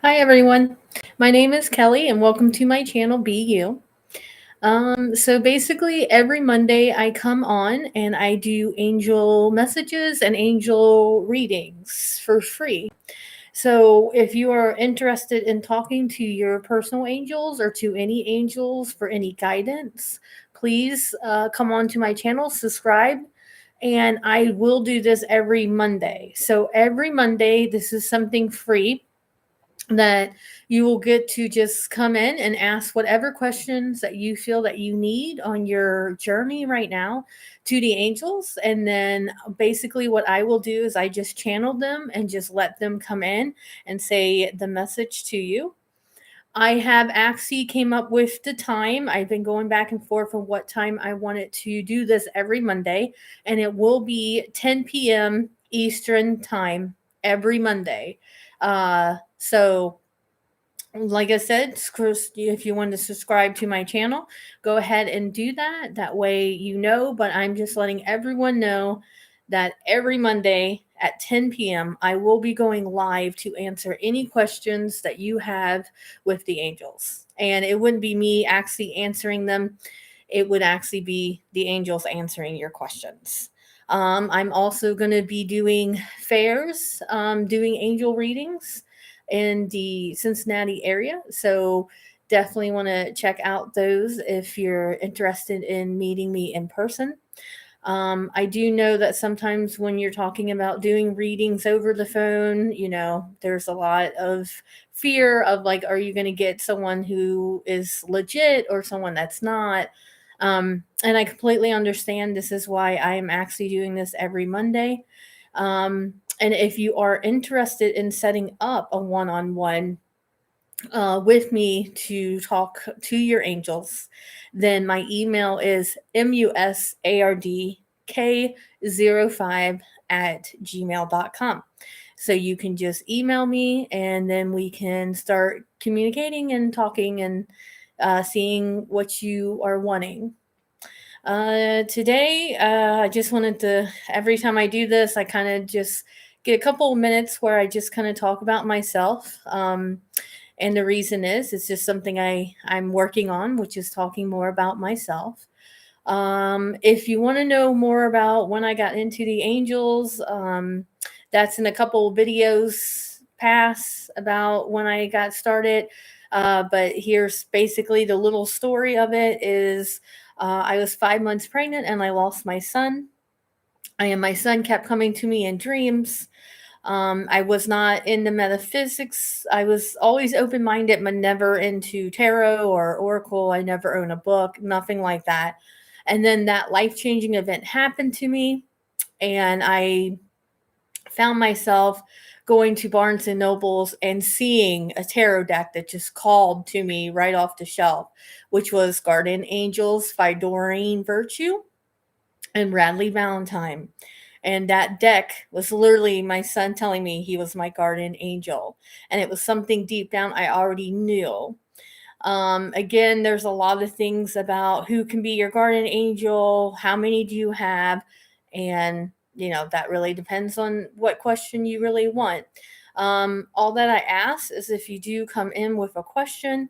Hi everyone. My name is Kelly and welcome to my channel Be You. So basically every Monday I come on and I do angel messages and angel readings for free. So if you are interested in talking to your personal angels or to any angels for any guidance, please come on to my channel, subscribe, and I will do this every Monday. So every Monday, this is something free that you will get to just come in and ask whatever questions that you feel that you need on your journey right now to the angels. And then basically what I will do is I just channel them and just let them come in and say the message to you. I have actually came up with the time. I've been going back and forth on what time I wanted to do this every Monday, and it will be 10 p.m. Eastern time every Monday. So like I said, if you want to subscribe to my channel, go ahead and do that. That way you know, but I'm just letting everyone know that every Monday at 10 p.m., I will be going live to answer any questions that you have with the angels. And it wouldn't be me actually answering them, it would actually be the angels answering your questions. I'm also going to be doing fairs, doing angel readings in the Cincinnati area. So definitely want to check out those if you're interested in meeting me in person. I do know that sometimes when you're talking about doing readings over the phone, there's a lot of fear of like, are you going to get someone who is legit or someone that's not? And I completely understand. This is why I am actually doing this every Monday. And if you are interested in setting up a one on one with me to talk to your angels, then my email is musardk05 at gmail.com. So you can just email me and then we can start communicating and talking and seeing what you are wanting. Today, I just wanted to, every time I do this, I kind of just get a couple of minutes where I just kind of talk about myself. And the reason is, it's just something I'm working on, which is talking more about myself. If you want to know more about when I got into the angels, that's in a couple of videos past about when I got started. But here's basically the little story of it is I was 5 months pregnant and I lost my son. And my son kept coming to me in dreams. I was not into metaphysics. I was always open minded, but never into tarot or oracle. I never owned a book, nothing like that. And then that life changing event happened to me, and I found myself going to Barnes and Nobles and seeing a tarot deck that just called to me right off the shelf, which was Guardian Angels, Fidorine Virtue, and Radley Valentine. And that deck was literally my son telling me he was my guardian angel. And it was something deep down I already knew. Again, there's a lot of things about who can be your guardian angel, how many do you have, and that really depends on what question you really want. All that I ask is if you do come in with a question,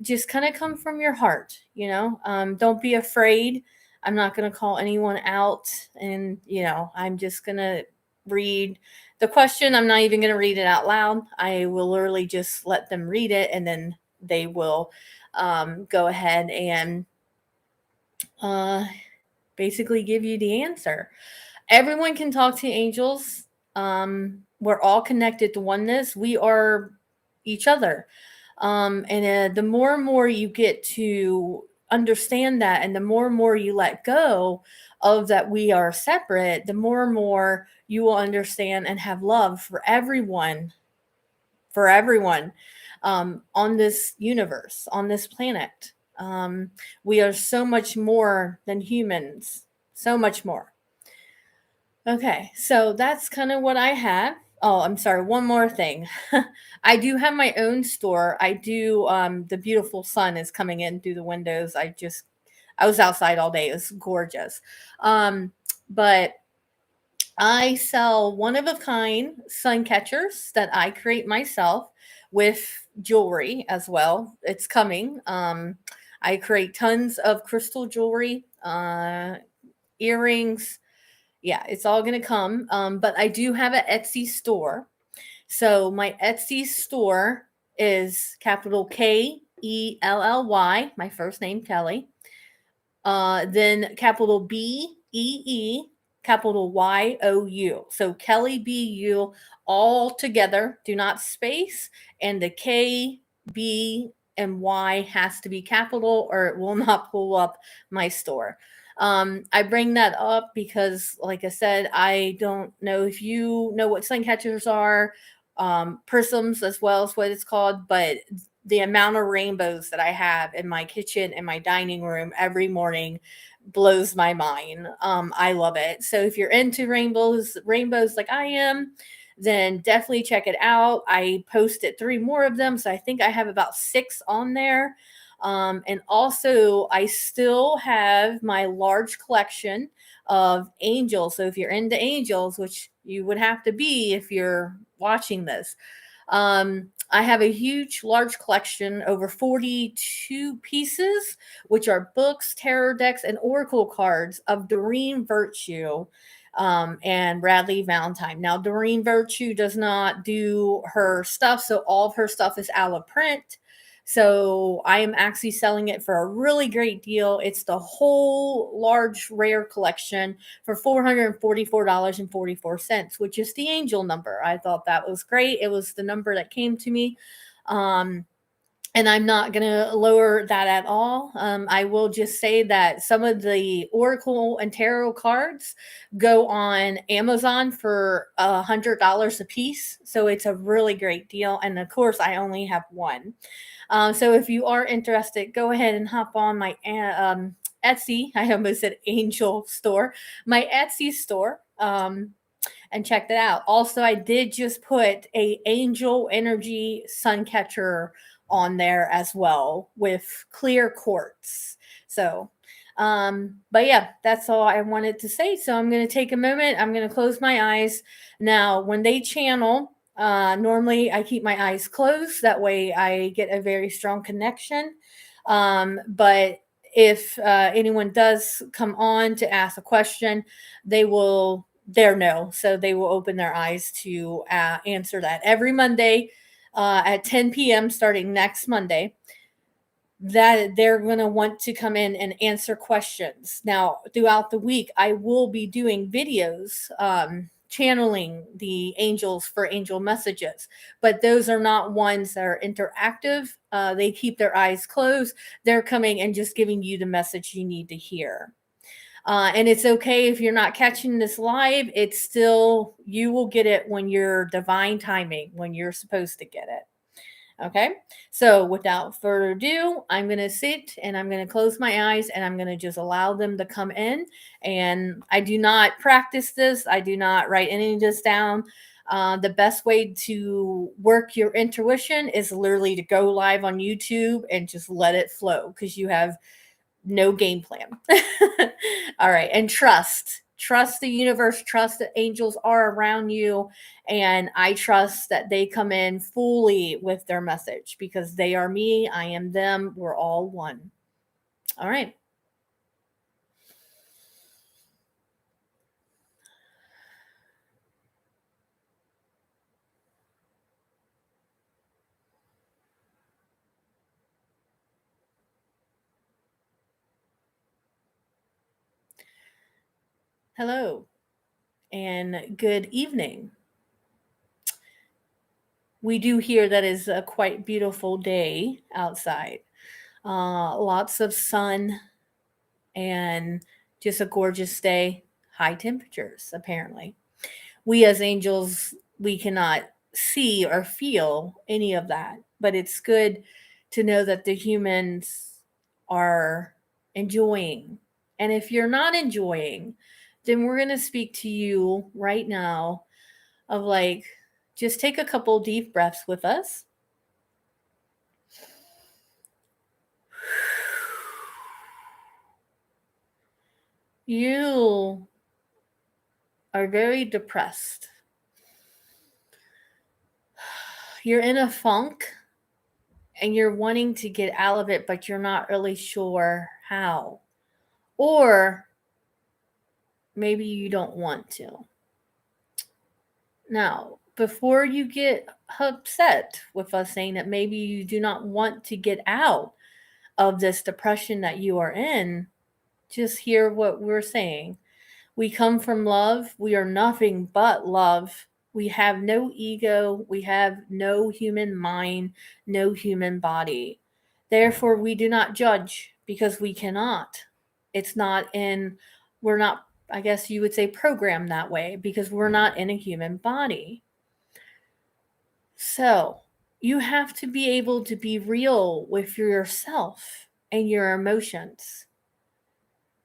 just kind of come from your heart. Don't be afraid. I'm not going to call anyone out, and I'm just going to read the question. I'm not even going to read it out loud. I will literally just let them read it, and then they will go ahead and uh, basically give you the answer. Everyone can talk to angels. We're all connected to oneness. We are each other. And the more and more you get to understand that, and the more and more you let go of that we are separate, the more and more you will understand and have love for everyone on this universe, on this planet. We are so much more than humans, so much more. Okay, so that's kind of what I have. Oh, I'm sorry. One more thing. I do have my own store. I do. The beautiful sun is coming in through the windows. I was outside all day. It was gorgeous. But I sell one of a kind sun catchers that I create myself with jewelry as well. It's coming. I create tons of crystal jewelry, earrings. Yeah, it's all going to come. But I do have an Etsy store. So my Etsy store is capital Kelly, my first name, Kelly. Then capital BEE, capital YOU. So Kelly BU all together, do not space, and the K, B, and Y has to be capital or it will not pull up my store. I bring that up because, like I said, I don't know if you know what sun catchers are, prisms as well as what it's called, but the amount of rainbows that I have in my kitchen and my dining room every morning blows my mind. I love it. So if you're into rainbows like I am, then definitely check it out. I posted three more of them, so I think I have about six on there. And also, I still have my large collection of angels. So if you're into angels, which you would have to be if you're watching this, I have a huge, large collection, over 42 pieces, which are books, tarot decks, and oracle cards of Doreen Virtue and Bradley Valentine. Now, Doreen Virtue does not do her stuff, so all of her stuff is out of print. So I am actually selling it for a really great deal. It's the whole large rare collection for $444.44, which is the angel number. I thought that was great. It was the number that came to me. Um, and I'm not going to lower that at all. I will just say that some of the Oracle and Tarot cards go on Amazon for $100 a piece. So it's a really great deal. And of course, I only have one. So if you are interested, go ahead and hop on my Etsy. I almost said Angel store, my Etsy store, and check that out. Also, I did just put a Angel Energy sun catcher on there as well with clear quartz. So, but yeah, that's all I wanted to say. So I'm going to take a moment. I'm going to close my eyes. Now, when they channel, normally I keep my eyes closed. That way I get a very strong connection. But if anyone does come on to ask a question, they will there no. So they will open their eyes to answer that every Monday at 10 p.m. starting next Monday. That they're going to want to come in and answer questions. Now, throughout the week, I will be doing videos channeling the angels for angel messages, but those are not ones that are interactive. They keep their eyes closed. They're coming and just giving you the message you need to hear. And it's okay if you're not catching this live. It's still, you will get it when you're divine timing, when you're supposed to get it. Okay. So without further ado, I'm going to sit and I'm going to close my eyes and I'm going to just allow them to come in. And I do not practice this, I do not write any of this down. The best way to work your intuition is literally to go live on YouTube and just let it flow because you have no game plan. All right. And trust the universe, trust that angels are around you. And I trust that they come in fully with their message because they are me, I am them, we're all one. All right. Hello and good evening. We do hear that is a quite beautiful day outside. Lots of sun and just a gorgeous day. High temperatures, apparently. We as angels, we cannot see or feel any of that, but it's good to know that the humans are enjoying. And if you're not enjoying, then we're going to speak to you right now of like, just take a couple deep breaths with us. You are very depressed. You're in a funk and you're wanting to get out of it, but you're not really sure how. Or maybe you don't want to. Now, before you get upset with us saying that maybe you do not want to get out of this depression that you are in, just hear what we're saying. We come from love. We are nothing but love. We have no ego. We have no human mind, no human body. Therefore, we do not judge because we cannot. It's not in, we're not, I guess you would say, programmed that way because we're not in a human body. So, you have to be able to be real with yourself and your emotions.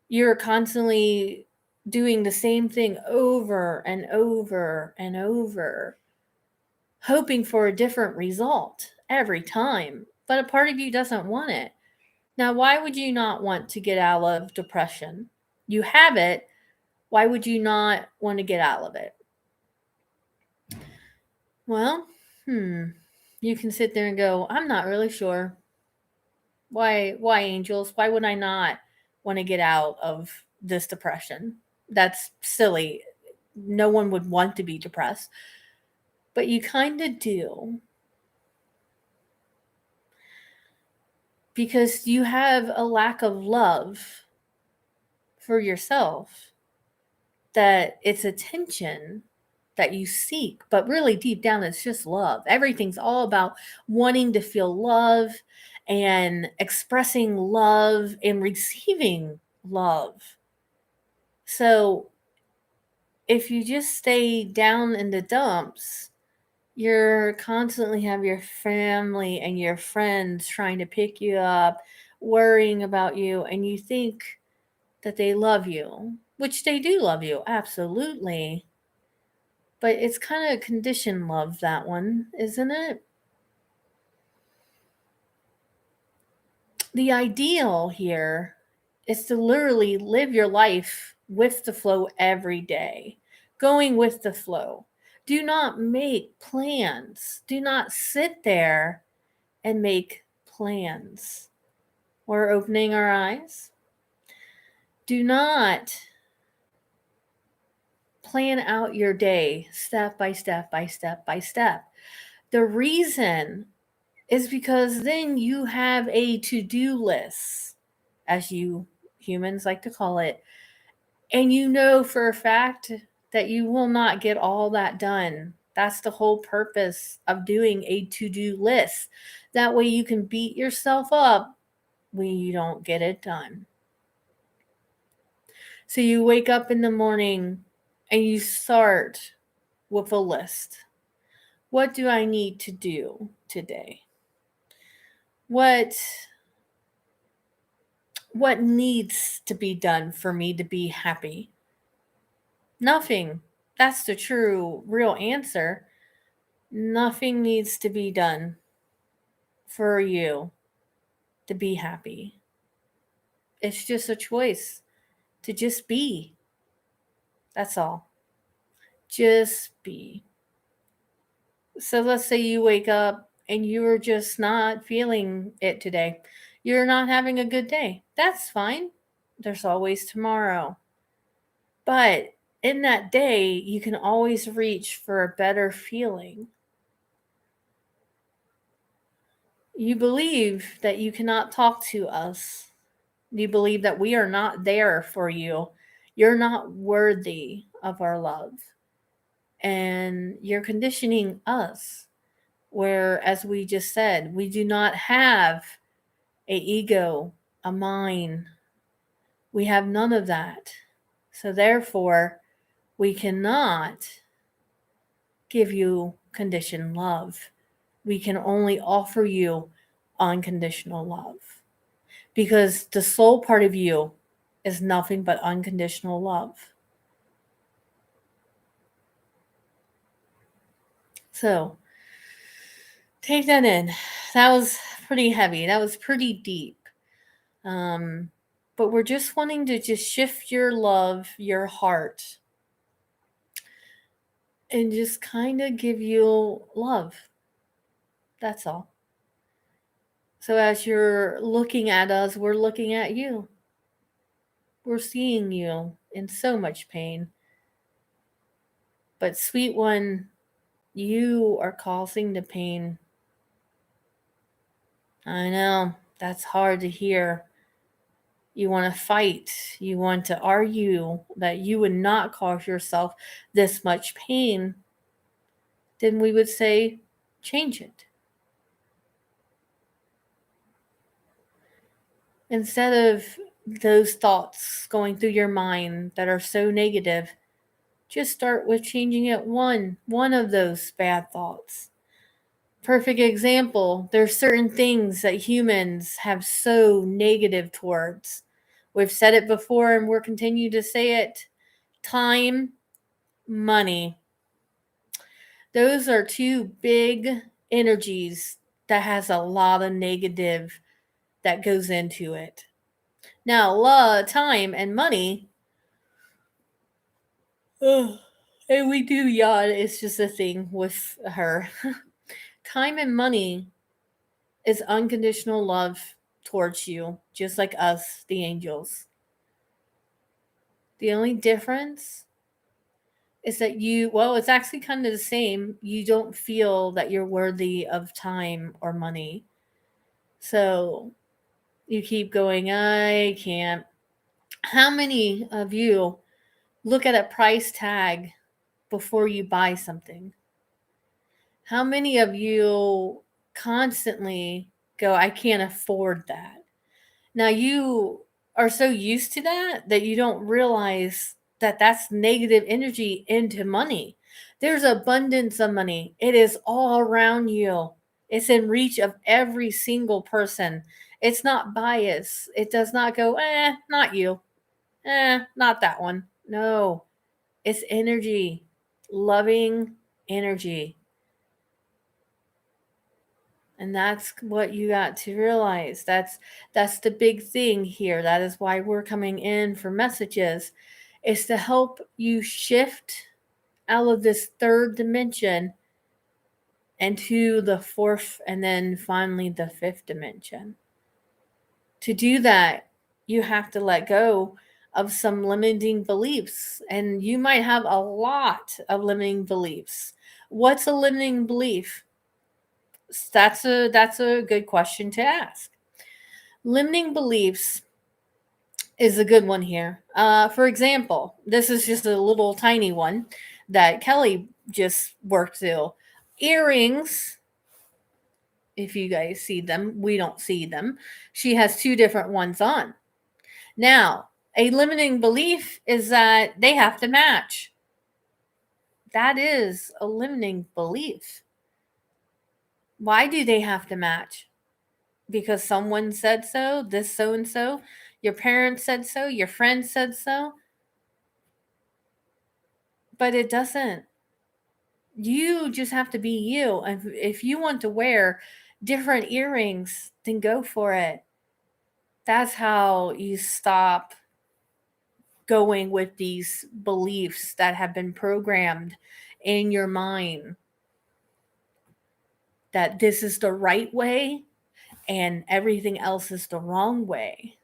You're constantly doing the same thing over and over and over, hoping for a different result every time. But a part of you doesn't want it. Now, why would you not want to get out of depression? You have it. Why would you not want to get out of it? Well, you can sit there and go, I'm not really sure. Why angels? Why would I not want to get out of this depression? That's silly. No one would want to be depressed. But you kind of do. Because you have a lack of love for yourself, that it's attention that you seek, but really deep down it's just love. Everything's all about wanting to feel love and expressing love and receiving love. So if you just stay down in the dumps, you're constantly have your family and your friends trying to pick you up, worrying about you, and you think that they love you, which they do love you, absolutely. But it's kind of conditioned love, that one, isn't it? The ideal here is to literally live your life with the flow every day, going with the flow. Do not make plans. Do not sit there and make plans. We're opening our eyes. Do not plan out your day step by step by step by step. The reason is because then you have a to do list, as you humans like to call it, and you know for a fact that you will not get all that done. That's the whole purpose of doing a to do list. That way you can beat yourself up when you don't get it done. So you wake up in the morning and you start with a list. What do I need to do today? What needs to be done for me to be happy? Nothing. That's the true real answer. Nothing needs to be done for you to be happy. It's just a choice to just be. That's all. Just be. So let's say you wake up and you're just not feeling it today. You're not having a good day. That's fine. There's always tomorrow. But in that day, you can always reach for a better feeling. You believe that you cannot talk to us. You believe that we are not there for you. You're not worthy of our love. And you're conditioning us, where, as we just said, we do not have a ego, a mind. We have none of that. So therefore, we cannot give you conditioned love. We can only offer you unconditional love, because the soul part of you is nothing but unconditional love. So take that in. That was pretty heavy. That was pretty deep. But we're just wanting to just shift your love, your heart, and just kind of give you love. That's all. So as you're looking at us, we're looking at you. We're seeing you in so much pain. But, sweet one, you are causing the pain. I know, that's hard to hear. You want to fight. You want to argue that you would not cause yourself this much pain. Then we would say, change it. Instead of those thoughts going through your mind that are so negative, just start with changing it one of those bad thoughts. Perfect example, there's certain things that humans have so negative towards. We've said it before and we'll continue to say it. Time, money. Those are two big energies that has a lot of negative that goes into it. Now, time and money, ugh, and we do yawn, it's just a thing with her. Time and money is unconditional love towards you, just like us, the angels. The only difference is that it's actually kind of the same. You don't feel that you're worthy of time or money. So you keep going, I can't. How many of you look at a price tag before you buy something? How many of you constantly go, I can't afford that? Now you are so used to that you don't realize that that's negative energy into money. There's abundance of money. It is all around you. It's in reach of every single person. It's not bias. It does not go, not you. Not that one. No, it's energy, loving energy. And that's what you got to realize. That's the big thing here. That is why we're coming in for messages, is to help you shift out of this third dimension into the fourth and then finally the fifth dimension. To do that, you have to let go of some limiting beliefs, and you might have a lot of limiting beliefs. What's a limiting belief? That's a good question to ask. Limiting beliefs is a good one here. For example, this is just a little tiny one that Kelly just worked through. Earrings, if you guys see them, we don't see them. She has two different ones on. Now, a limiting belief is that they have to match. That is a limiting belief. Why do they have to match? Because someone said so, this so and so, your parents said so, your friend said so. But it doesn't. You just have to be you. If you want to wear different earrings, then go for it. That's how you stop going with these beliefs that have been programmed in your mind that this is the right way and everything else is the wrong way.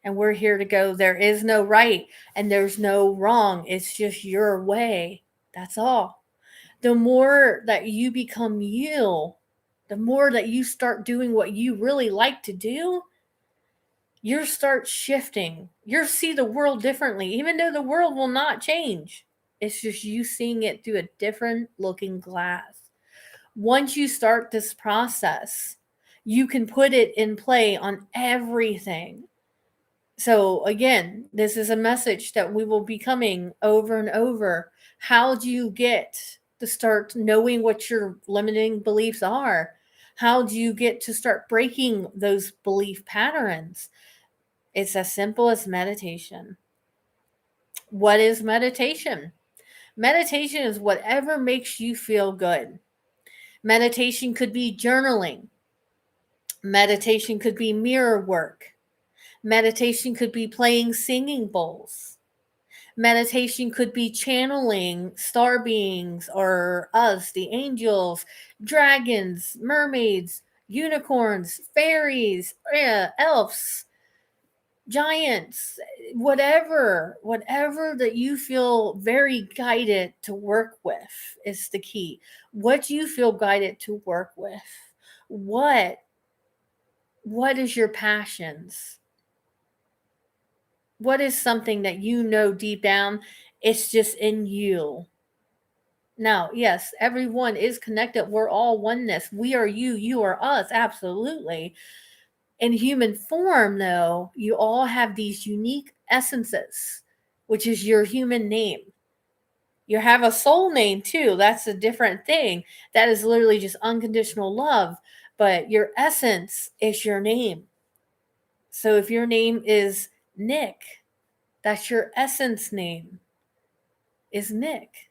And we're here to go, there is no right and there's no wrong. It's just your way. That's all. The more that you become you, the more that you start doing what you really like to do, you start shifting. You see the world differently, even though the world will not change. It's just you seeing it through a different looking glass. Once you start this process, you can put it in play on everything. So again, this is a message that we will be coming over and over. How do you get to start knowing what your limiting beliefs are? How do you get to start breaking those belief patterns? It's as simple as meditation. What is meditation? Meditation is whatever makes you feel good. Meditation could be journaling. Meditation could be mirror work. Meditation could be playing singing bowls. Meditation could be channeling star beings or us, the angels, dragons, mermaids, unicorns, fairies, elves, giants, whatever that you feel very guided to work with is the key. What do you feel guided to work with? What what is your passions? What is something that you know deep down it's just in you? Now, yes, everyone is connected. We're all oneness. We are you, you are us, absolutely. In human form, though, you all have these unique essences, which is your human name. You have a soul name too. That's a different thing. That is literally just unconditional love. But your essence is your name. So if your name is Nick, that's your essence name, is Nick.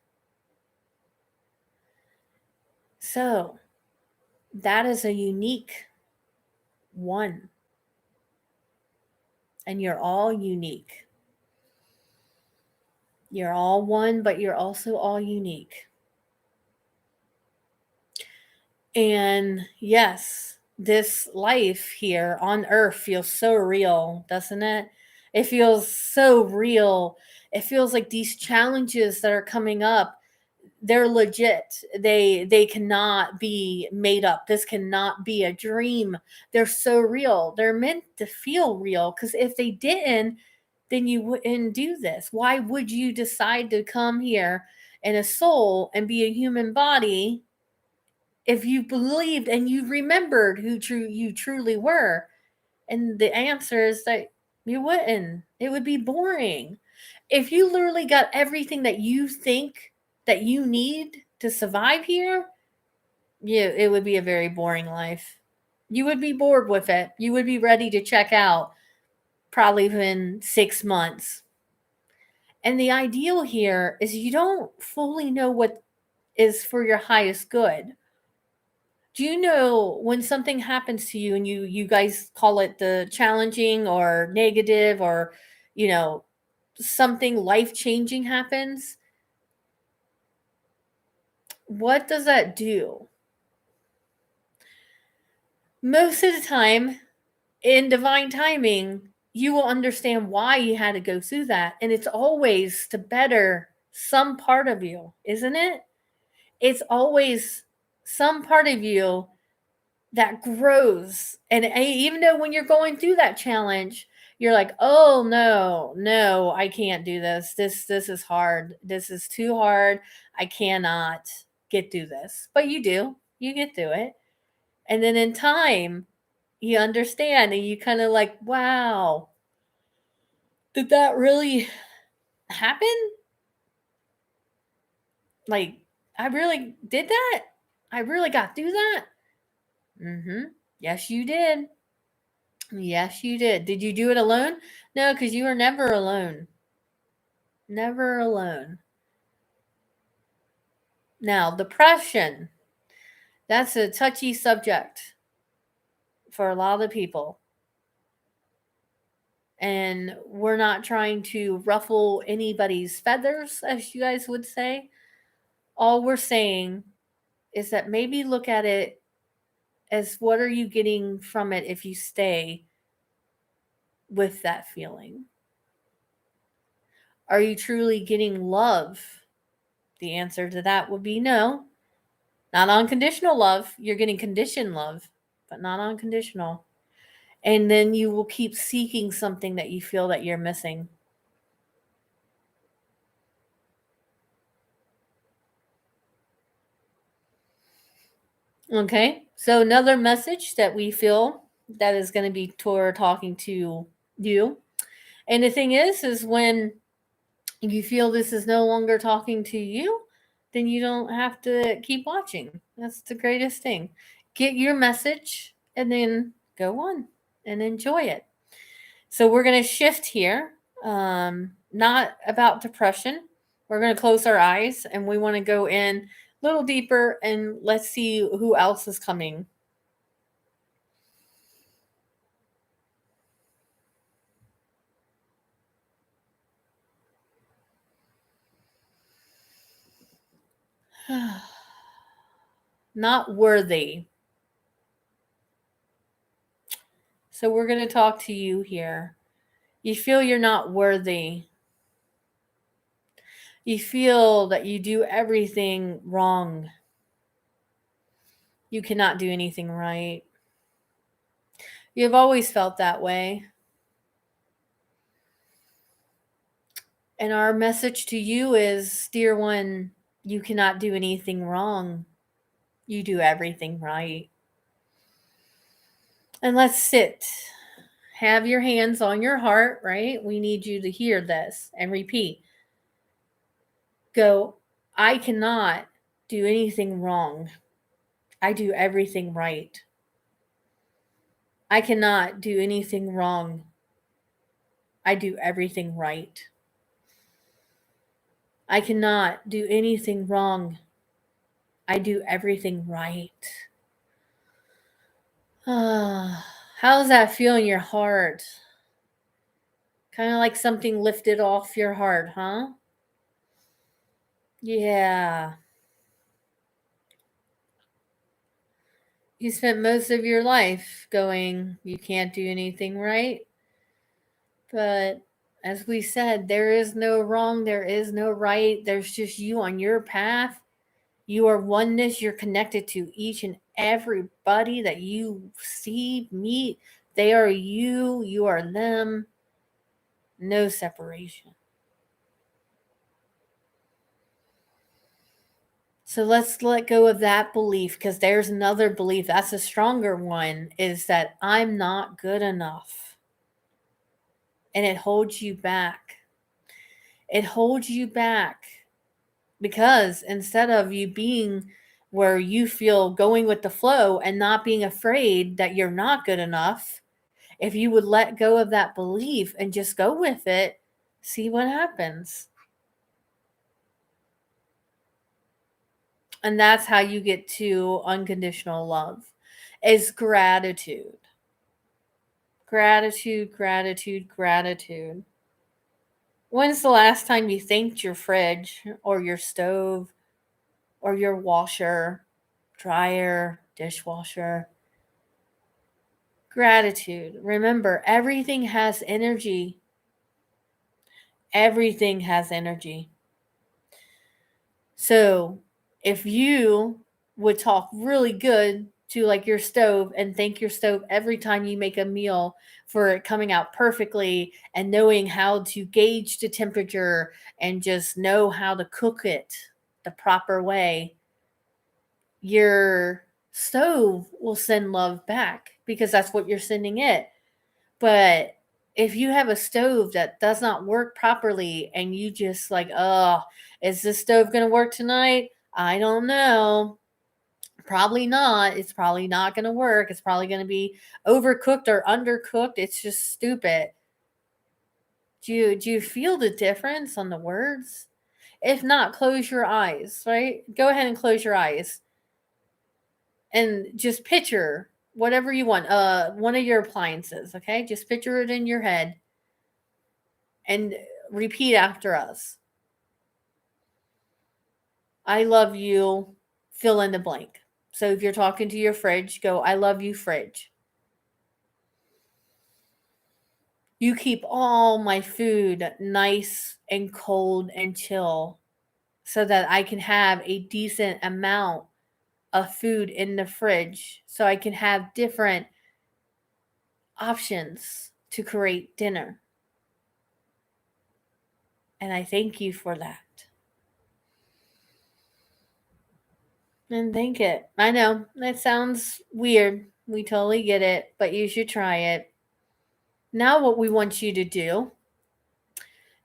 So that is a unique one. And you're all unique. You're all one, but you're also all unique. And yes, this life here on earth feels so real, doesn't it? It feels so real. It feels like these challenges that are coming up, they're legit. They cannot be made up. This cannot be a dream. They're so real. They're meant to feel real because if they didn't, then you wouldn't do this. Why would you decide to come here in a soul and be a human body if you believed and you remembered who you truly were? And the answer is that you wouldn't. It would be boring. If you literally got everything that you think that you need to survive here, yeah, it would be a very boring life. You would be bored with it. You would be ready to check out probably within 6 months. And the ideal here is you don't fully know what is for your highest good. Do you know when something happens to you and you guys call it the challenging or negative or you know something life-changing happens? What does that do? Most of the time in divine timing, you will understand why you had to go through that and it's always to better some part of you, isn't it? It's always some part of you that grows. And even though when you're going through that challenge, you're like, "Oh no, no, I can't do this. This is hard. This is too hard. I cannot get through this." But you do. You get through it. And then in time, you understand and you kind of like, "Wow, did that really happen? Like I really did that? I really got through that?" Mhm. Yes, you did. Yes, you did. Did you do it alone? No, because you were never alone. Never alone. Now, depression. That's a touchy subject for a lot of people. And we're not trying to ruffle anybody's feathers, as you guys would say. All we're saying is that maybe look at it as what are you getting from it if you stay with that feeling? Are you truly getting love? The answer to that would be no. Not unconditional love. You're getting conditioned love, but not unconditional. And then you will keep seeking something that you feel that you're missing. Okay? So another message that we feel that is going to be toward talking to you. And the thing is when you feel this is no longer talking to you, then you don't have to keep watching. That's the greatest thing. Get your message and then go on and enjoy it. So we're going to shift here, not about depression. We're going to close our eyes and we want to go in a little deeper and let's see who else is coming. Not worthy. So we're going to talk to you here. You feel you're not worthy. You feel that you do everything wrong. You cannot do anything right. You've always felt that way. And our message to you is, dear one, you cannot do anything wrong. You do everything right. And let's sit. Have your hands on your heart, right? We need you to hear this and repeat. Go, I cannot do anything wrong. I do everything right. I cannot do anything wrong. I do everything right. I cannot do anything wrong. I do everything right. How does that feel in your heart? Kind of like something lifted off your heart, huh? Yeah. You spent most of your life going, you can't do anything right. But as we said, there is no wrong, there is no right. There's just you on your path. You are oneness. You're connected to each and everybody that you see, meet. They are you. You are them. No separation. So let's let go of that belief, because there's another belief that's a stronger one, is that I'm not good enough. And it holds you back. It holds you back because instead of you being where you feel going with the flow and not being afraid that you're not good enough, if you would let go of that belief and just go with it, see what happens. And that's how you get to unconditional love, is gratitude. Gratitude, gratitude, gratitude. When's the last time you thanked your fridge or your stove or your washer, dryer, dishwasher? Gratitude. Remember, everything has energy. Everything has energy. So if you would talk really good to like your stove and thank your stove every time you make a meal for it coming out perfectly and knowing how to gauge the temperature and just know how to cook it the proper way, your stove will send love back because that's what you're sending it. But if you have a stove that does not work properly and you just like, oh, is this stove going to work tonight? I don't know. Probably not. It's probably not going to work. It's probably going to be overcooked or undercooked. It's just stupid. Do you feel the difference on the words? If not, close your eyes, right? Go ahead and close your eyes and just picture whatever you want. One of your appliances, okay? Just picture it in your head and repeat after us. I love you, fill in the blank. So if you're talking to your fridge, go, I love you, fridge. You keep all my food nice and cold and chill so that I can have a decent amount of food in the fridge so I can have different options to create dinner. And I thank you for that. And thank it. I know that sounds weird. We totally get it, but you should try it. Now, what we want you to do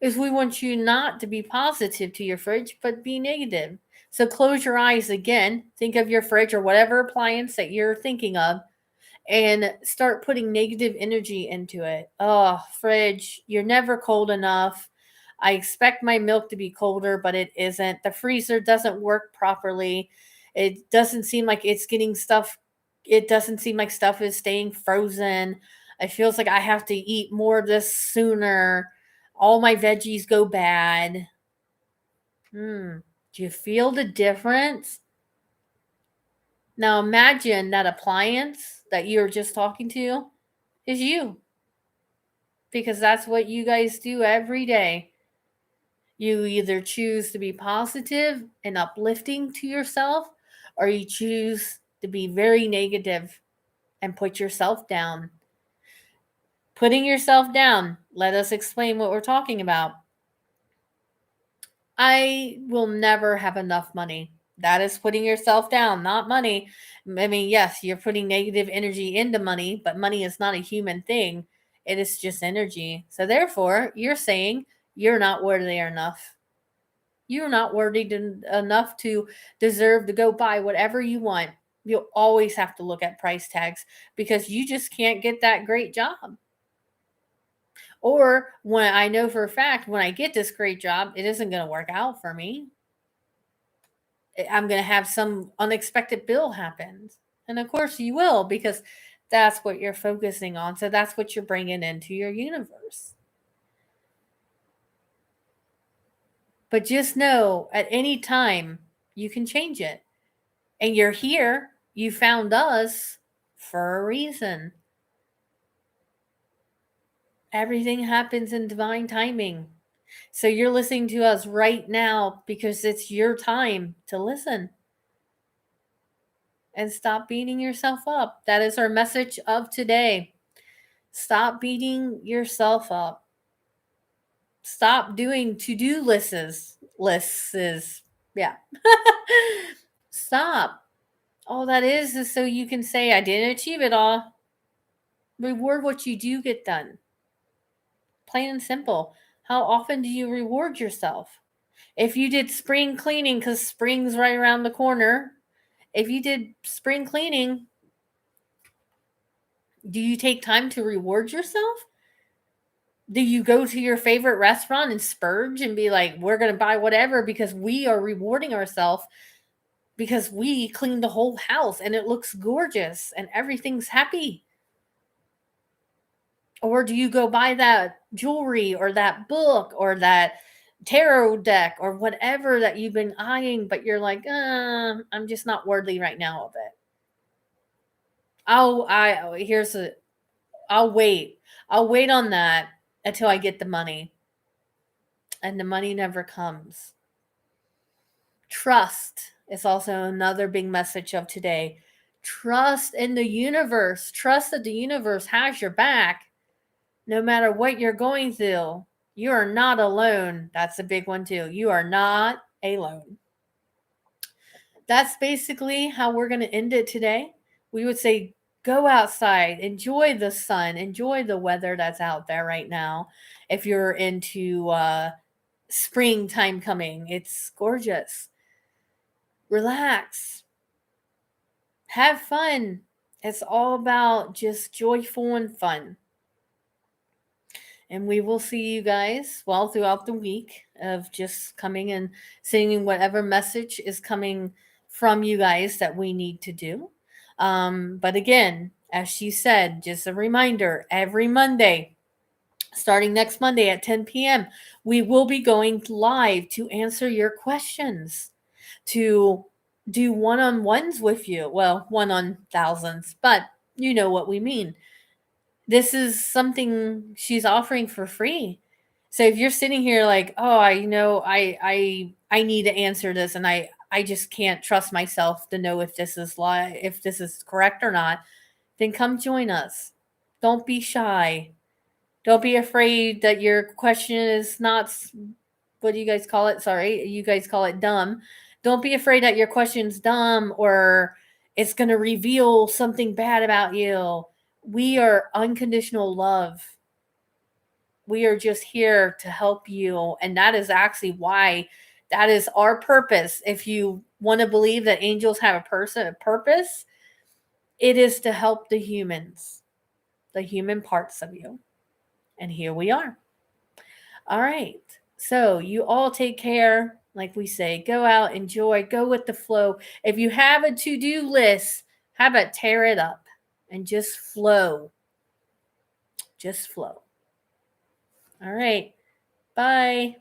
is we want you not to be positive to your fridge, but be negative. So close your eyes again. Think of your fridge or whatever appliance that you're thinking of and start putting negative energy into it. Oh, fridge, you're never cold enough. I expect my milk to be colder, but it isn't. The freezer doesn't work properly. It doesn't seem like it's getting stuff. It doesn't seem like stuff is staying frozen. It feels like I have to eat more of this sooner. All my veggies go bad. Do you feel the difference? Now imagine that appliance that you're just talking to is you, because that's what you guys do every day. You either choose to be positive and uplifting to yourself, or you choose to be very negative and put yourself down. Putting yourself down, let us explain what we're talking about. I will never have enough money. That is putting yourself down, not money. I mean, yes, you're putting negative energy into money, but money is not a human thing. It is just energy. So therefore, you're saying you're not worthy enough. You're not worthy enough to deserve to go buy whatever you want. You'll always have to look at price tags because you just can't get that great job. Or when I know for a fact when I get this great job, it isn't going to work out for me. I'm going to have some unexpected bill happen. And of course you will, because that's what you're focusing on. So that's what you're bringing into your universe. But just know at any time you can change it. And you're here. You found us for a reason. Everything happens in divine timing. So you're listening to us right now because it's your time to listen. And stop beating yourself up. That is our message of today. Stop beating yourself up. Stop doing to-do lists. Yeah. Stop. All that is so you can say, I didn't achieve it all. Reward what you do get done. Plain and simple. How often do you reward yourself? If you did spring cleaning, because spring's right around the corner, if you did spring cleaning, do you take time to reward yourself? Do you go to your favorite restaurant and splurge and be like, we're going to buy whatever because we are rewarding ourselves because we cleaned the whole house and it looks gorgeous and everything's happy? Or do you go buy that jewelry or that book or that tarot deck or whatever that you've been eyeing, but you're like, I'm just not worthy right now of it. I'll wait. I'll wait on that until I get the money. And the money never comes. Trust is also another big message of today. Trust in the universe. Trust that the universe has your back no matter what you're going through. You are not alone. That's a big one too. You are not alone. That's basically how we're going to end it today. We would say go outside, enjoy the sun, enjoy the weather that's out there right now. If you're into springtime coming, it's gorgeous. Relax. Have fun. It's all about just joyful and fun. And we will see you guys throughout the week of just coming and singing whatever message is coming from you guys that we need to do. But again, as she said, just a reminder, every Monday, starting next Monday at 10 p.m., we will be going live to answer your questions, to do one-on-ones with you. Well, one on thousands, but you know what we mean. This is something she's offering for free. So if you're sitting here like, oh, I need to answer this and I just can't trust myself to know if this is correct or not, then come join us. Don't be shy. Don't be afraid that your question is not, what do you guys call it? Sorry, you guys call it dumb. Don't be afraid that your question's dumb or it's going to reveal something bad about you. We are unconditional love. We are just here to help you. And that is actually why that is our purpose. If you want to believe that angels have a purpose, it is to help the humans, the human parts of you. And here we are. All right. So you all take care. Like we say, go out, enjoy, go with the flow. If you have a to-do list, how about tear it up and just flow? Just flow. All right. Bye.